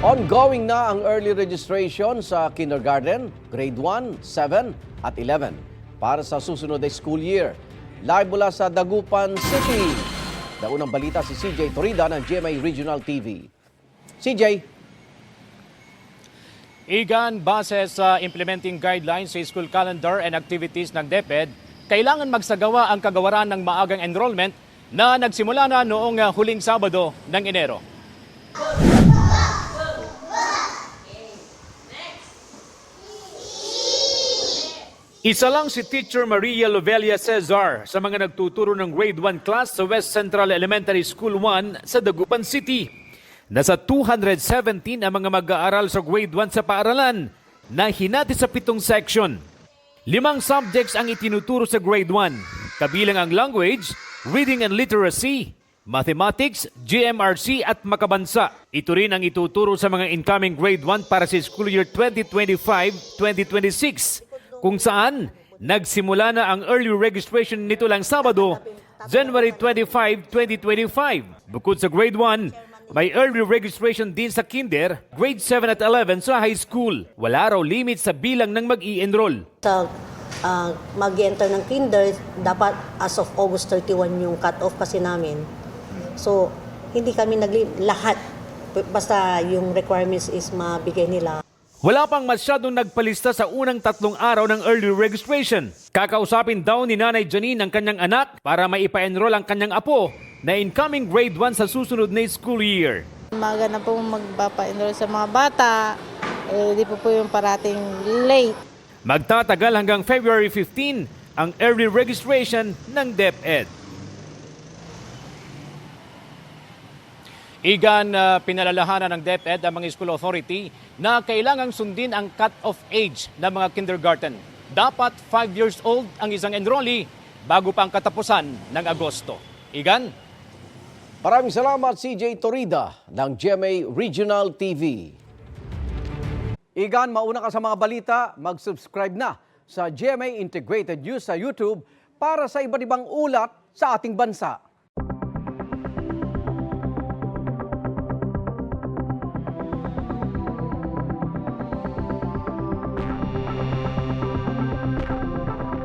Ongoing na ang early registration sa kindergarten, grade 1, 7 at 11 para sa susunod na school year. Live mula sa Dagupan City. Naunang balita si CJ Torida ng GMA Regional TV. CJ. Igan, base sa implementing guidelines sa school calendar and activities ng DepEd, kailangan magsagawa ang kagawaran ng maagang enrollment na nagsimula na noong huling Sabado ng Enero. Isa lang si Teacher Maria Lovelia Cesar sa mga nagtuturo ng grade 1 class sa West Central Elementary School 1 sa Dagupan City. Nasa 217 ang mga mag-aaral sa grade 1 sa paaralan na hinati sa 7 section. 5 subjects ang itinuturo sa grade 1, kabilang ang language, reading and literacy, mathematics, GMRC at makabansa. Ito rin ang ituturo sa mga incoming grade 1 para sa school year 2025-2026, kung saan nagsimula na ang early registration nito lang Sabado, January 25, 2025. Bukod sa grade 1, may early registration din sa kinder, grade 7 at 11 sa high school. Wala raw limit sa bilang ng mag-i-enroll. Sa mag-enter ng kinder, dapat as of August 31 yung cut-off kasi namin. So, hindi kami lahat. Basta yung requirements is mabigay nila. Wala pang masyadong nagpalista sa unang 3 araw ng early registration. Kakausapin daw ni Nanay Janine ang kanyang anak para maipa-enroll ang kanyang apo na incoming grade 1 sa susunod na school year. Umaga na po magpapa-enroll sa mga bata, di po yung parating late. Magtatagal hanggang February 15 ang early registration ng DepEd. Igan, pinalalahanan ng DepEd ang mga school authority na kailangang sundin ang cut-off age ng mga kindergarten. Dapat 5 years old ang isang enrollee bago pa ang katapusan ng Agosto. Igan? Maraming salamat CJ Torida ng GMA Regional TV. Igan, mauna ka sa mga balita, mag-subscribe na sa GMA Integrated News sa YouTube para sa iba't ibang ulat sa ating bansa.